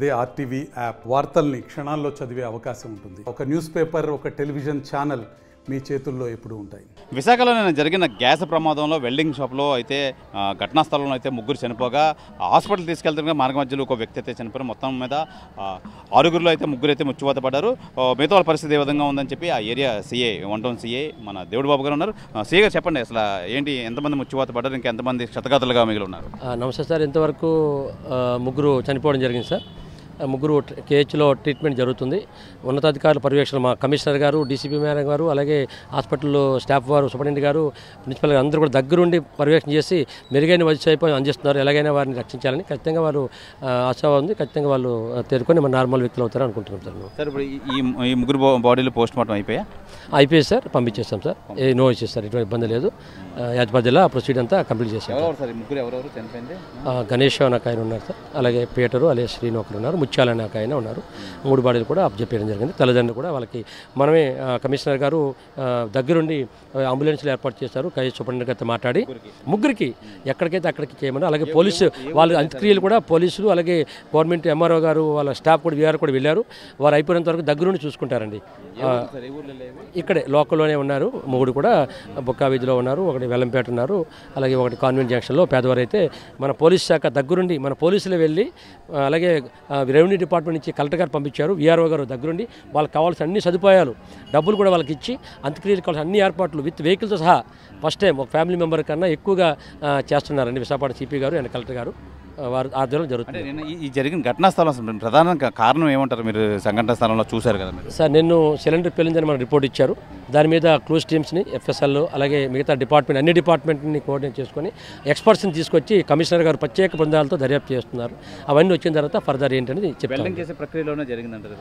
అదే RTV app వార్తల్ని క్షణాల్లో చదివే అవకాశం ఉంటుంది. ఒక న్యూస్ పేపర్, ఒక టెలివిజన్ ఛానల్ మీ చేతుల్లో ఎప్పుడు ఉంటాయి. విశాఖలో జరిగిన గ్యాస్ ప్రమాదంలో వెల్డింగ్ షాప్లో అయితే ఘటనా స్థలంలో అయితే ముగ్గురు చనిపోగా హాస్పిటల్ తీసుకెళ్తున్న మార్గ మధ్యలో ఒక వ్యక్తి అయితే చనిపోయారు. మొత్తం మీద ఆరుగురిలో అయితే ముగ్గురు అయితే మృత్యువాత పడ్డారు. మిగతా వాళ్ళ పరిస్థితి ఏ విధంగా ఉందని చెప్పి ఆ ఏరియా సీఏ 1 టౌన్ సీఏ మన దేవుడు బాబు గారు ఉన్నారు. సీఏ గారు చెప్పండి, అసలు ఏంటి, ఎంతమంది మృత్యువాత పడ్డారు, ఇంకా ఎంతమంది క్షతగాతులుగా మిగిలి ఉన్నారు? నమస్తే సార్. ఇంతవరకు ముగ్గురు చనిపోవడం జరిగింది సార్. ముగ్గురు కేహెచ్లో ట్రీట్మెంట్ జరుగుతుంది. ఉన్నతాధికారుల పర్యవేక్షణ మా కమిషనర్ గారు, డీసీపీ మేడం గారు, అలాగే హాస్పిటల్లో స్టాఫ్ వారు, సూపరింటెండెంట్ గారు, ప్రిన్సిపల్ గారు అందరూ కూడా దగ్గరుండి పర్యవేక్షణ చేసి మెరుగైన వైద్యం అందిస్తున్నారు. ఎలాగైనా వారిని రక్షించాలని ఖచ్చితంగా వారు ఆశ ఉంది. ఖచ్చితంగా వాళ్ళు తేరుకొని మన నార్మల్ వ్యక్తులు అవుతారని అనుకుంటున్నాం సార్. సార్ ఇప్పుడు ఈ ముగ్గురు బాడీలు పోస్ట్ మార్టం అయిపోయాయి సార్, పంపించేస్తాం సార్. నో ఇష్యూస్ సార్, ఎటువంటి ఇబ్బంది లేదు. యాజ్పర్ జిల్లా ప్రొసీడ్ అంతా కంప్లీట్ చేశాం. గణేష్ అనే ఒక ఆయన ఉన్నారు సార్, అలాగే పీటరు అలాగే శ్రీను ఒకరు ఉన్నారు, ముత్యాల అనే ఒక ఆయన ఉన్నారు. 3 బాడీలు కూడా అప్ చెప్పడం జరిగింది. తల్లిదండ్రులు కూడా వాళ్ళకి మనమే కమిషనర్ గారు దగ్గరుండి అంబులెన్స్లు ఏర్పాటు చేశారు. కై సూపరింటెండెంట్ గారితో మాట్లాడి ముగ్గురికి ఎక్కడికైతే అక్కడికి చేయమని, అలాగే పోలీసు వాళ్ళు అంత్యక్రియలు కూడా పోలీసులు అలాగే గవర్నమెంట్ ఎంఆర్ఓ గారు వాళ్ళ స్టాఫ్ కూడా వీఆర్ కూడా వెళ్ళారు. వారు అయిపోయినంత వరకు దగ్గరుండి చూసుకుంటారండి. ఇక్కడే లోకల్లోనే ఉన్నారు. 3 కూడా బొక్కా వీధిలో ఉన్నారు, ఒకటి వెల్లంపేట ఉన్నారు, అలాగే ఒకటి కాన్వెంట్ జంక్షన్లో. పేదవారు అయితే మన పోలీస్ శాఖ దగ్గరుండి మన పోలీసులు వెళ్ళి, అలాగే రెవెన్యూ డిపార్ట్మెంట్ నుంచి కలెక్టర్ గారు పంపించారు, వీఆర్ఓ గారు దగ్గరుండి వాళ్ళకి కావాల్సిన అన్ని సదుపాయాలు, డబ్బులు కూడా వాళ్ళకి ఇచ్చి అంత్యక్రియలకు కావాల్సిన అన్ని ఏర్పాట్లు విత్ వెహికల్తో సహా ఫస్ట్ టైం ఒక ఫ్యామిలీ మెంబర్ కన్నా ఎక్కువగా చేస్తున్నారండి విశాఖపట్నం సిపి గారు అండ్ కలెక్టర్ గారు. వారు ఆధ్వర్యంలో జరుగుతుంది. ఈ జరిగిన ఘటనా స్థలం ప్రధాన కారణం ఏమంటారు? మీరు సంఘటన స్థలంలో చూశారు కదా సార్. నేను సిలిండర్ పేలిందని మనకు రిపోర్ట్ ఇచ్చారు. దాని మీద క్లూస్ టీమ్స్ని, ఎఫ్ఎస్ఎల్ అలాగే మిగతా డిపార్ట్మెంట్ అన్ని డిపార్ట్మెంట్ని కోఆర్డినేట్ చేసుకొని ఎక్స్పర్ట్స్ని తీసుకొచ్చి కమిషనర్ గారు ప్రత్యేక బృందాలతో దర్యాప్తు చేస్తున్నారు. అవన్నీ వచ్చిన తర్వాత ఫర్దర్ ఏంటనేది చెప్తాను. చేసే ప్రక్రియలోనే జరిగిందంటారు.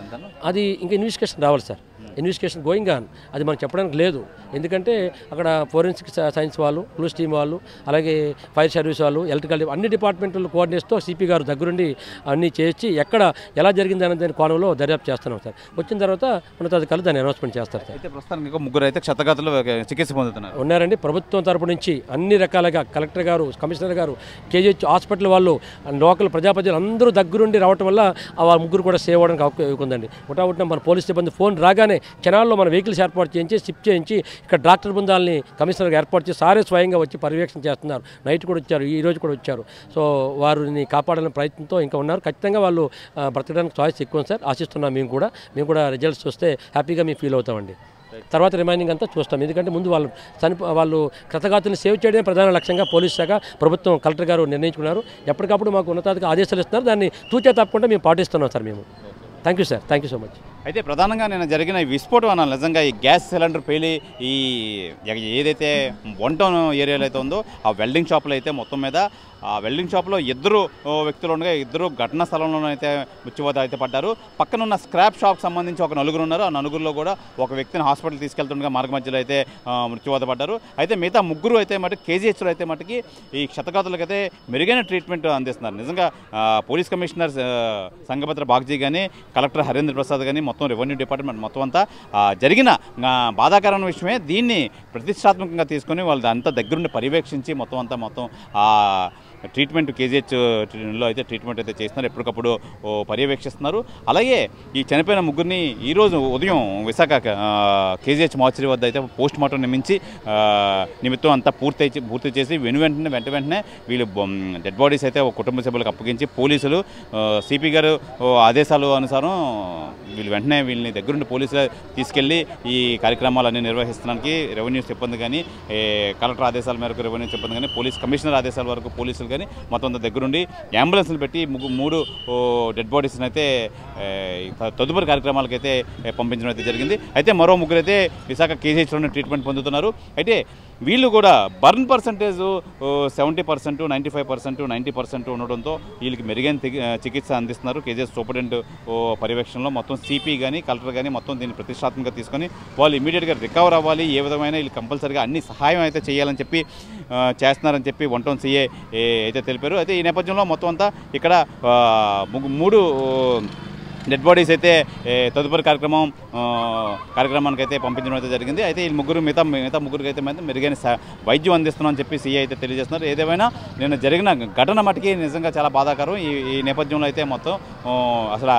అది ఇంకా ఇన్వెస్టిగేషన్ రావాలి సార్. ఇన్వెస్టిగేషన్ గోయింగ్ ఆన్, అది మనకు చెప్పడానికి లేదు. ఎందుకంటే అక్కడ ఫోరెన్సిక్ సైన్స్ వాళ్ళు, క్లూస్ టీమ్ వాళ్ళు, అలాగే ఫైర్ సర్వీస్ వాళ్ళు, ఎలక్ట్రికల్ అన్ని డిపార్ట్మెంట్లు కోఆర్డినేట్స్తో సిపి గారు దగ్గరుండి అన్నీ చేసి ఎక్కడ ఎలా జరిగిందనే దాని కోణంలో దర్యాప్తు చేస్తున్నాం సార్. వచ్చిన తర్వాత ఉన్నతాధికారులు దాన్ని అనౌన్స్మెంట్ చేస్తారు సార్. అయితే ప్రస్తుతానికి ముగ్గురు అయితే క్షతగాతులు చికిత్స పొందుతున్నారు ఉన్నారండి. ప్రభుత్వం తరపు నుంచి అన్ని రకాలుగా కలెక్టర్ గారు, కమిషనర్ గారు, కేజీహెచ్ హాస్పిటల్ వాళ్ళు, లోకల్ ప్రజాప్రతినిధులు అందరూ దగ్గరుండి రావడం వల్ల ఆ ముగ్గురు కూడా సేవ్ అవ్వడానికి అవకాశం ఉందండి. ఒకటా మన పోలీస్ సిబ్బంది ఫోన్ రాగానే క్షణాల్లో మన వెహికల్స్ ఏర్పాటు చేయించి షిఫ్ట్ చేయించి ఇక్కడ డాక్టర్ బృందాలని కమిషనర్గా ఏర్పాటు చేసి సారే స్వయంగా వచ్చి పర్యవేక్షణ చేస్తున్నారు. నైట్ కూడా వచ్చారు, ఈ రోజు కూడా వచ్చారు. సో వారిని కాపాడాలనే ప్రయత్నంతో ఇంకా ఉన్నారు. ఖచ్చితంగా వాళ్ళు బ్రతకడానికి చాయిస్ ఎక్కువ సార్. ఆశిస్తున్నాం. మేము కూడా రిజల్ట్స్ చూస్తే హ్యాపీగా మేము ఫీల్ అవుతామండి. తర్వాత రిమైనింగ్ అంతా చూస్తాం. ఎందుకంటే ముందు వాళ్ళు కృతగాతులను సేవ్ చేయడమే ప్రధాన లక్ష్యంగా పోలీస్ శాఖ, ప్రభుత్వం, కలెక్టర్ గారు నిర్ణయించుకున్నారు. ఎప్పటికప్పుడు మాకు ఉన్నతాధికారులు ఆదేశాలు ఇస్తున్నారు. దాన్ని తూచా తప్పకుండా మేము పాటిస్తున్నాం సార్. మేము thank you sir, thank you so much. అయితే ప్రధానంగా జరిగిన ఈ విస్ఫోటం అనాలి. నిజంగా ఈ గ్యాస్ సిలిండర్ పేలి ఈ ఏదైతే 1 టౌన్ ఏరియాలో అయితే ఉందో ఆ వెల్డింగ్ షాప్లో అయితే మొత్తం మీద ఆ వెల్డింగ్ షాప్లో 2 వ్యక్తులు ఉండగా 2 ఘటనా స్థలంలో అయితే మృత్యువాత అయితే పడ్డారు. పక్కనున్న స్క్రాప్ షాప్కి సంబంధించి ఒక 4 ఉన్నారు. ఆ 4లో కూడా ఒక వ్యక్తిని హాస్పిటల్ తీసుకెళ్తుండగా మార్గ మధ్యలో అయితే మృత్యువాత పడ్డారు. అయితే మిగతా 3 అయితే మటుకు కేజీహెచ్లో అయితే మటుకి ఈ క్షతగాతులకు అయితే మెరుగైన ట్రీట్మెంట్ అందిస్తున్నారు. నిజంగా పోలీస్ కమిషనర్ సంగపత్ర బాగ్జీ కానీ, కలెక్టర్ హరేంద్ర ప్రసాద్ కానీ, మొత్తం రెవెన్యూ డిపార్ట్మెంట్ మొత్తం అంతా జరిగిన బాధాకరమైన విషయమే. దీన్ని ప్రతిష్టాత్మకంగా తీసుకొని వాళ్ళు అంతా దగ్గరుండి పర్యవేక్షించి మొత్తం ట్రీట్మెంట్ కేజీహెచ్లో అయితే ట్రీట్మెంట్ అయితే చేస్తున్నారు. ఎప్పటికప్పుడు పర్యవేక్షిస్తున్నారు. అలాగే ఈ చనిపోయిన ముగ్గురిని ఈరోజు ఉదయం విశాఖ కేజీహెచ్ మార్చరీ వద్ద అయితే పోస్ట్ మార్టం నిమిత్తం అంతా పూర్తి చేసి వెంటనే వీళ్ళు డెడ్ బాడీస్ అయితే కుటుంబ సభ్యులకు అప్పగించి పోలీసులు సిపి గారు ఆదేశాలు అనుసారం వీళ్ళని దగ్గరుండి పోలీసులు తీసుకెళ్లి ఈ కార్యక్రమాలన్నీ నిర్వహించడానికి రెవెన్యూ సిబ్బంది కానీ, కలెక్టర్ ఆదేశాల మేరకు రెవెన్యూ సిబ్బంది కానీ, పోలీస్ కమిషనర్ ఆదేశాల వరకు పోలీసులు కానీ మొత్తం దగ్గరుండి అంబులెన్స్లు పెట్టి 3 డెడ్ బాడీస్ని అయితే తదుపరి కార్యక్రమాలకైతే పంపించడం అయితే జరిగింది. అయితే మరో 3 అయితే విశాఖ కేజీహెచ్లోనే ట్రీట్మెంట్ పొందుతున్నారు. అయితే వీళ్ళు కూడా బర్న్ పర్సంటేజ్ 70%, 95%, 90% ఉండడంతో వీళ్ళకి మెరుగైన చికిత్స అందిస్తున్నారు. కేజీహెచ్ సూపరింటెండెంట్ పర్యవేక్షణలో మొత్తం సిపి కానీ, కలెక్టర్ కానీ మొత్తం దీన్ని ప్రతిష్టాత్మకంగా తీసుకొని వాళ్ళు ఇమీడియట్గా రికవర్ అవ్వాలి, ఏ విధమైన వీళ్ళు కంపల్సరీగా అన్ని సహాయం అయితే చేయాలని చెప్పి చేస్తున్నారని చెప్పి 1 టౌన్ సీఏ అయితే తెలిపారు. అయితే ఈ నేపథ్యంలో మొత్తం అంతా ఇక్కడ 3 డెడ్ బాడీస్ అయితే తదుపరి కార్యక్రమానికి అయితే పంపించడం అయితే జరిగింది. అయితే ఈ మిగతా ముగ్గురికి అయితే మెరుగైన వైద్యం అందిస్తున్నామని చెప్పి సీఐ అయితే తెలియజేస్తున్నారు. ఏదేమైనా నేను జరిగిన ఘటన మటుకి నిజంగా చాలా బాధాకరం. ఈ నేపథ్యంలో అయితే మొత్తం అసలు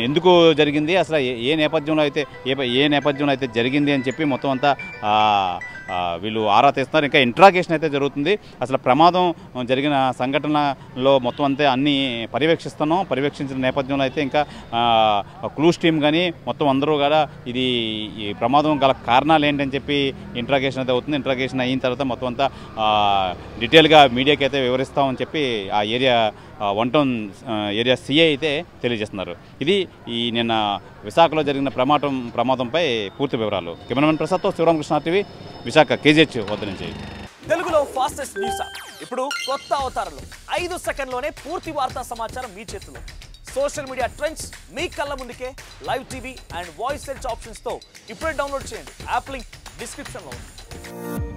ఎందుకు జరిగింది, అసలు ఏ నేపథ్యంలో అయితే జరిగింది అని చెప్పి మొత్తం అంతా వీళ్ళు ఆరా తీస్తున్నారు. ఇంకా ఇంట్రాగేషన్ అయితే జరుగుతుంది. అసలు ప్రమాదం జరిగిన సంఘటనలో మొత్తం అంతే అన్నీ పర్యవేక్షించిన నేపథ్యంలో అయితే ఇంకా క్లూస్ టీమ్ కానీ మొత్తం అందరూ కూడా ఈ ప్రమాదం గల కారణాలు ఏంటని చెప్పి ఇంట్రాగేషన్ అయితే అవుతుంది. ఇంట్రాగేషన్ అయిన తర్వాత మొత్తం అంతా డీటెయిల్గా మీడియాకి అయితే వివరిస్తామని చెప్పి ఆ ఏరియా 1 టౌన్ ఏరియా సిఐ అయితే తెలియజేస్తున్నారు. ఇది నిన్న విశాఖలో జరిగిన ప్రమాదంపై పూర్తి వివరాలు. కెమెరామెన్ ప్రసాద్తో శివరామకృష్ణ టీవీ, విశాఖ కేజీహెచ్ వద్ద నుంచి. తెలుగులో ఫాస్టెస్ట్ న్యూస్ యాప్ ఇప్పుడు కొత్త అవతారంలో 5 సెకండ్లోనే పూర్తి వార్తా సమాచారం మీ చేతిలో. సోషల్ మీడియా ట్రెండ్స్ మీ కళ్ళ ముందుకే live TV and voice search ఆప్షన్స్తో ఇప్పుడే డౌన్లోడ్ చేయండి. యాప్ లింక్ డిస్క్రిప్షన్లో ఉంది.